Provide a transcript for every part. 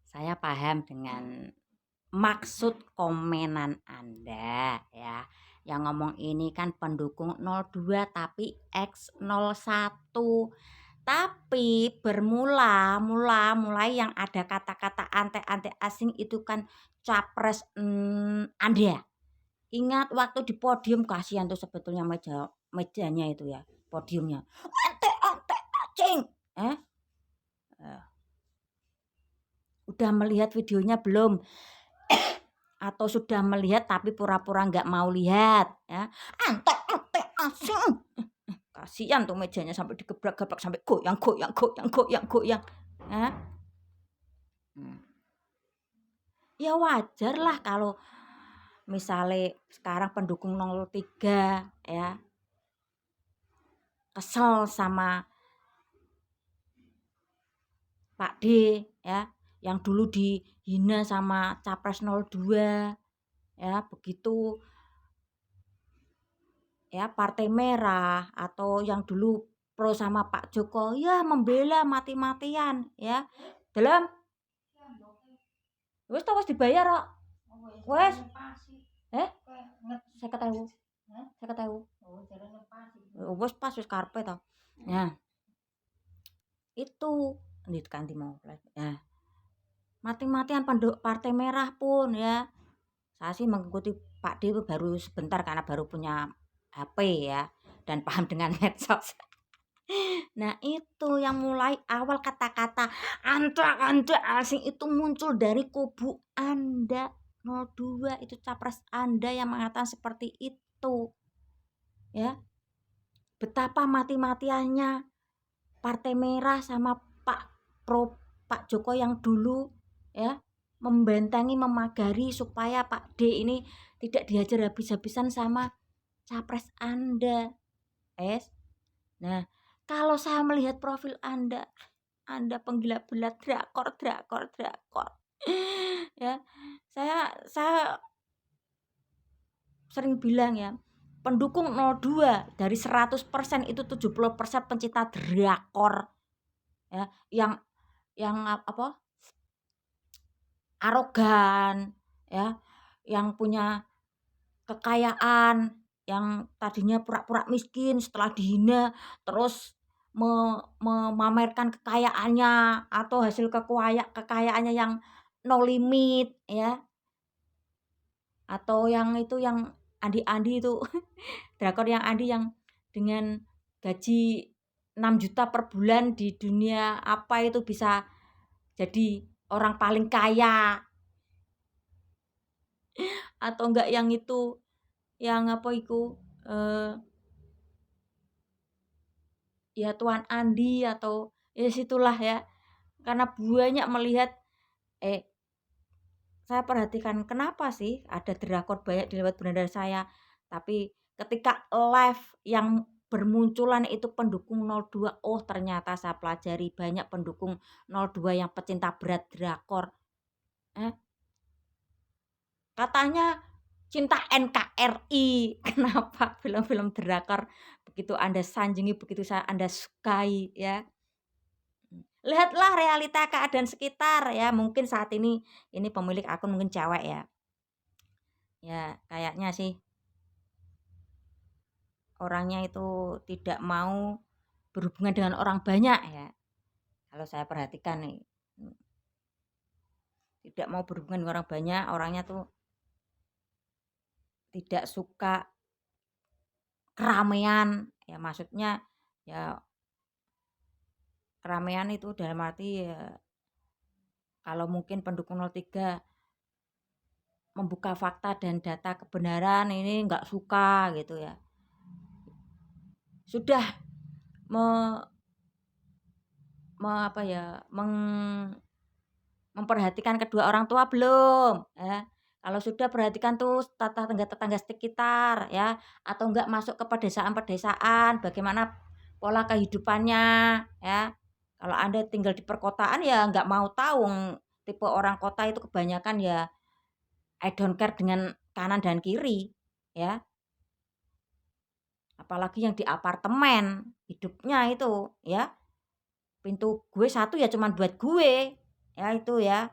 Saya paham dengan maksud komenan Anda ya. Yang ngomong ini kan pendukung 02 tapi X01. Tapi mulai yang ada kata-kata ante-ante asing itu kan capres Anda. Ingat waktu di podium, kasihan tuh sebetulnya mejanya itu ya, podiumnya. Ante-ante acing. Eh? Udah melihat videonya belum? Atau sudah melihat tapi pura-pura nggak mau lihat ya? Ante-ante asing. Kasihan tuh mejanya sampai digebrak-gebrak sampai goyang. Ya. Ya wajar lah kalau misalnya sekarang pendukung 03 ya kesel sama Pak D ya, yang dulu dihina sama Capres 02 ya, begitu ya Partai Merah atau yang dulu pro sama Pak Joko ya membela mati-matian ya. Dalam wis dibayar kok. Wes. Saya ketahui. Saya ketahui. Wes pas wis karepe to. Nah, itu ndit kanthi mau. Nah, mati-matian Partai Merah pun ya. Saya sih mengikuti Pak D baru sebentar karena baru punya HP ya dan paham dengan medsos. Nah, itu yang mulai awal kata-kata anda asing itu muncul dari kubu Anda 02, itu capres Anda yang mengatakan seperti itu. Ya. Betapa mati-matiannya Partai Merah sama Pak Joko yang dulu ya membentengi, memagari supaya Pak D ini tidak dihajar habis-habisan sama capres Anda. Nah, kalau saya melihat profil Anda penggila belat drakor. Ya, saya sering bilang ya, pendukung 02 dari 100% itu 70% pencinta drakor. Ya, yang apa? Arogan ya, yang punya kekayaan, yang tadinya pura-pura miskin setelah dihina terus memamerkan kekayaannya atau hasil kekayaannya yang no limit ya, atau yang itu yang Andi itu drakor yang Andi yang dengan gaji 6 juta per bulan di dunia apa itu bisa jadi orang paling kaya, atau enggak yang itu yang apa itu ya Tuan Andi atau ya situlah ya, karena banyak melihat saya perhatikan kenapa sih ada drakor banyak dilewat beranda saya, tapi ketika live yang bermunculan itu pendukung 02, oh ternyata saya pelajari banyak pendukung 02 yang pecinta berat drakor. Katanya cinta NKRI. Kenapa film-film drakor begitu Anda sanjungi, begitu Anda sukai ya. Lihatlah realita keadaan sekitar ya. Mungkin saat ini pemilik akun mungkin cewek ya. Ya, kayaknya sih orangnya itu tidak mau berhubungan dengan orang banyak ya. Kalau saya perhatikan nih, tidak mau berhubungan dengan orang banyak, orangnya tuh tidak suka keramaian ya, maksudnya ya keramaian itu dalam arti ya, kalau mungkin pendukung 03 membuka fakta dan data kebenaran ini nggak suka gitu ya. Sudah apa ya, memperhatikan kedua orang tua belum ya. Kalau sudah, perhatikan tuh tetangga-tetangga sekitar ya, atau enggak masuk ke pedesaan-pedesaan, bagaimana pola kehidupannya ya. Kalau Anda tinggal di perkotaan ya enggak mau tahu, tipe orang kota itu kebanyakan ya I don't care dengan kanan dan kiri ya. Apalagi yang di apartemen hidupnya itu ya. pintu gue satu ya cuman buat gue. Ya itu ya.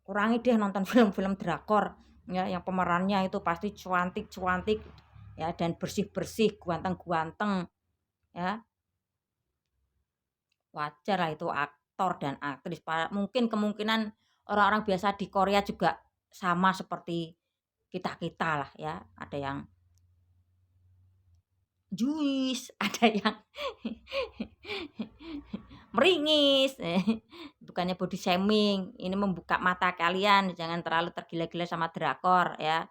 Kurangi deh nonton film-film drakor ya yang pemerannya itu pasti cuantik-cuantik ya dan bersih-bersih, ganteng-ganteng ya. Wajar lah itu aktor dan aktris. Mungkin kemungkinan orang-orang biasa di Korea juga sama seperti kita-kita lah ya. Ada yang juis, ada yang meringis. Bukannya body shaming, ini membuka mata kalian, jangan terlalu tergila-gila sama drakor ya.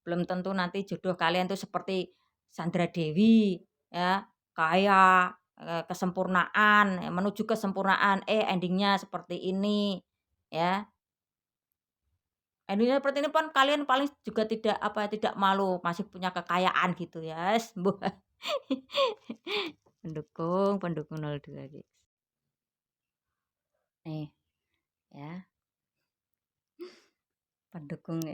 Belum tentu nanti jodoh kalian tuh seperti Sandra Dewi ya, kaya, kesempurnaan, menuju kesempurnaan, endingnya seperti ini ya. Endingnya seperti ini pun kalian paling juga tidak tidak malu, masih punya kekayaan gitu ya, pendukung pendukung 02 guys. Nih ya, pendukung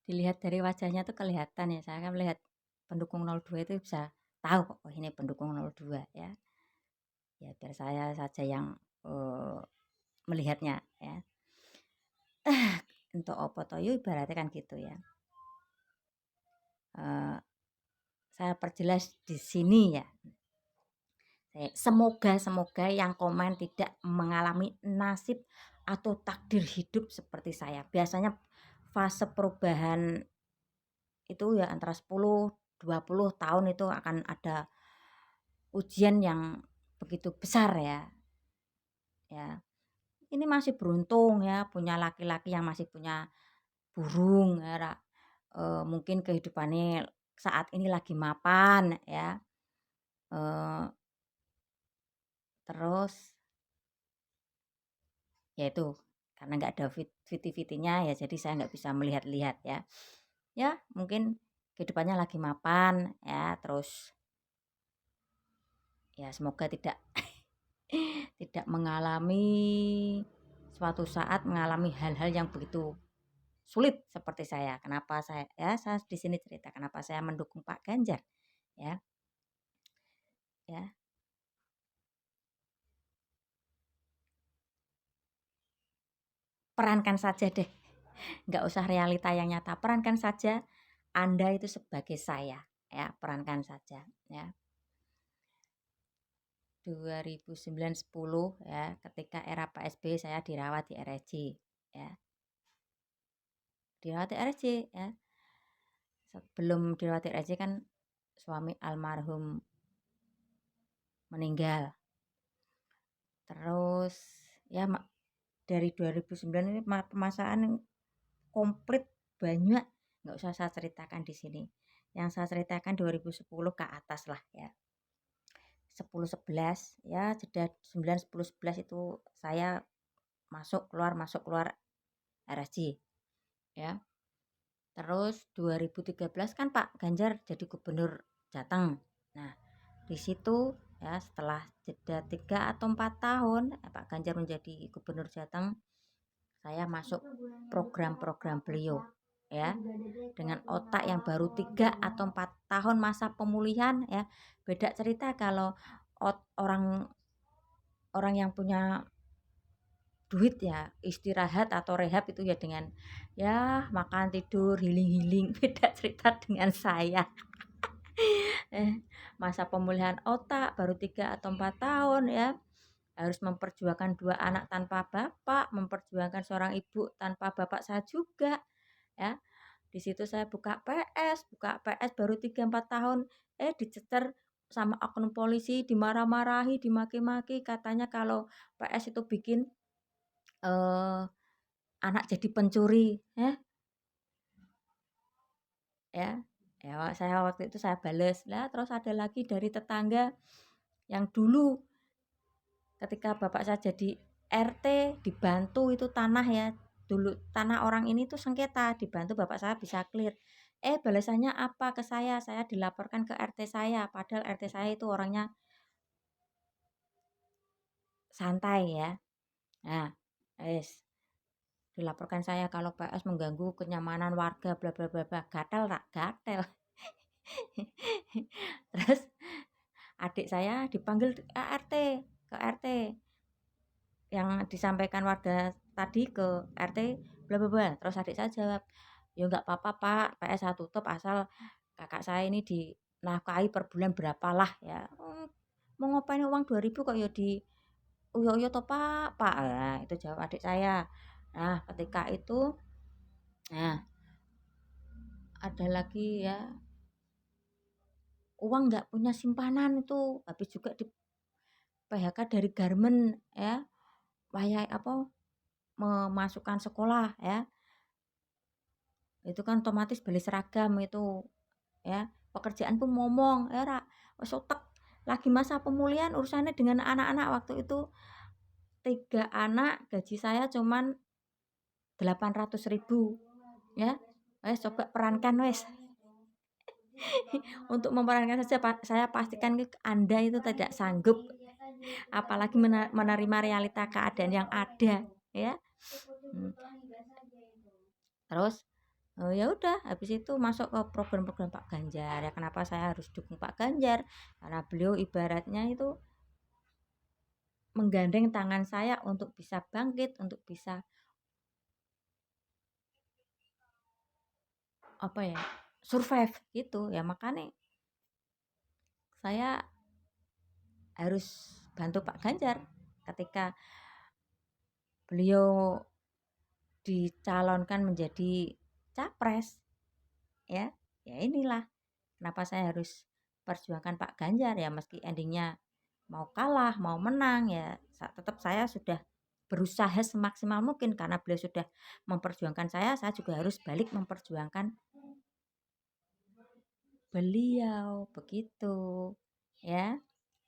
dilihat dari wajahnya tuh kelihatan ya, saya kan melihat pendukung 02 itu bisa tahu kok, oh ini pendukung 02 ya. Ya biar saya saja yang melihatnya ya. Untuk opo toyo ibaratnya kan gitu ya. Saya perjelas di sini ya. Semoga yang komen tidak mengalami nasib atau takdir hidup seperti saya. Biasanya fase perubahan itu ya antara 10-20 tahun itu akan ada ujian yang begitu besar ya. Ya. Ini masih beruntung ya punya laki-laki yang masih punya burung ya. Mungkin kehidupannya saat ini lagi mapan ya. Terus ya itu karena nggak ada viti-vitinya ya jadi saya nggak bisa melihat-lihat ya. Ya mungkin kehidupannya lagi mapan ya terus ya semoga tidak tidak mengalami suatu saat mengalami hal-hal yang begitu sulit seperti saya. Kenapa saya di sini cerita kenapa saya mendukung Pak Ganjar ya. Ya. Perankan saja deh. Nggak usah realita yang nyata, perankan saja Anda itu sebagai saya ya, perankan saja ya. 2009-10 ya, ketika era Pak SBY saya dirawat di RSJ ya. Dirawat di RSJ ya. Sebelum dirawat di RSJ kan suami almarhum meninggal. Terus ya dari 2009 ini permasalahan komplit banyak, nggak usah saya ceritakan di sini. Yang saya ceritakan 2010 ke atas lah ya. 10-11 ya, jeda 9-10-11 itu saya masuk keluar RSJ ya. Terus 2013 kan Pak Ganjar jadi gubernur Jateng. Nah, di situ ya setelah jeda 3 atau 4 tahun Pak Ganjar menjadi gubernur Jateng, saya masuk program-program beliau ya. Dengan otak yang baru 3 atau 4 tahun masa pemulihan ya. Beda cerita kalau orang yang punya duit ya istirahat atau rehab itu ya dengan ya makan tidur healing beda cerita dengan saya. Masa pemulihan otak baru 3 atau 4 tahun ya, harus memperjuangkan 2 anak tanpa bapak, memperjuangkan seorang ibu tanpa bapak saya juga ya. Di situ saya buka PS baru 3-4 tahun dicecer sama oknum polisi, dimarah-marahi, dimaki-maki katanya kalau PS itu bikin anak jadi pencuri ya. Saya waktu itu saya bales lah. Terus ada lagi dari tetangga yang dulu ketika bapak saya jadi RT dibantu itu tanah ya, dulu tanah orang ini tuh sengketa, dibantu bapak saya bisa clear. Balasannya apa ke saya dilaporkan ke RT saya, padahal RT saya itu orangnya santai ya. Nah, dilaporkan saya kalau PS mengganggu kenyamanan warga bla bla bla bla. Gatel tak gatel. Terus adik saya dipanggil RT, ke RT yang disampaikan warga tadi ke RT bla bla bla. Terus adik saya jawab, ya nggak apa-apa Pak, PS saya tutup asal kakak saya ini dinafkahi per bulan berapalah ya. Mau ngapain uang 2.000 kok ya di uyo-uyo toh Pak. Nah, itu jawab adik saya. Nah, ketika itu nah ada lagi ya, uang nggak punya simpanan itu habis juga di PHK dari garmen ya, memasukkan sekolah ya, itu kan otomatis beli seragam itu ya, pekerjaan pun ngomong ya wes otak lagi masa pemulihan urusannya dengan anak-anak. Waktu itu 3 anak gaji saya cuman 800.000 ya. Wes coba perankan wes. Untuk memerankan saja saya pastikan Anda itu tidak sanggup, apalagi menerima realita keadaan yang ada ya. Terus ya udah habis itu masuk ke program-program Pak Ganjar ya. Kenapa saya harus dukung Pak Ganjar? Karena beliau ibaratnya itu menggandeng tangan saya untuk bisa bangkit, untuk bisa survive gitu ya. Makanya saya harus bantu Pak Ganjar ketika beliau dicalonkan menjadi capres ya. Ya inilah kenapa saya harus perjuangkan Pak Ganjar ya, meski endingnya mau kalah mau menang ya, tetap saya sudah berusaha semaksimal mungkin karena beliau sudah memperjuangkan saya juga harus balik memperjuangkan beliau begitu ya.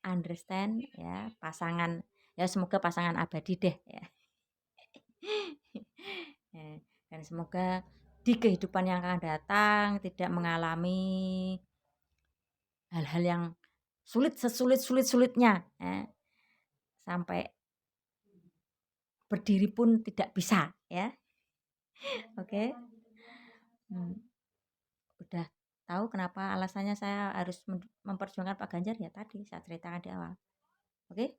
Understand ya pasangan ya, semoga pasangan abadi deh ya. Dan semoga di kehidupan yang akan datang tidak mengalami hal-hal yang sulit-sulitnya ya. Sampai berdiri pun tidak bisa ya. Oke. Udah tahu kenapa alasannya saya harus memperjuangkan Pak Ganjar ya, tadi saya ceritakan di awal. Oke.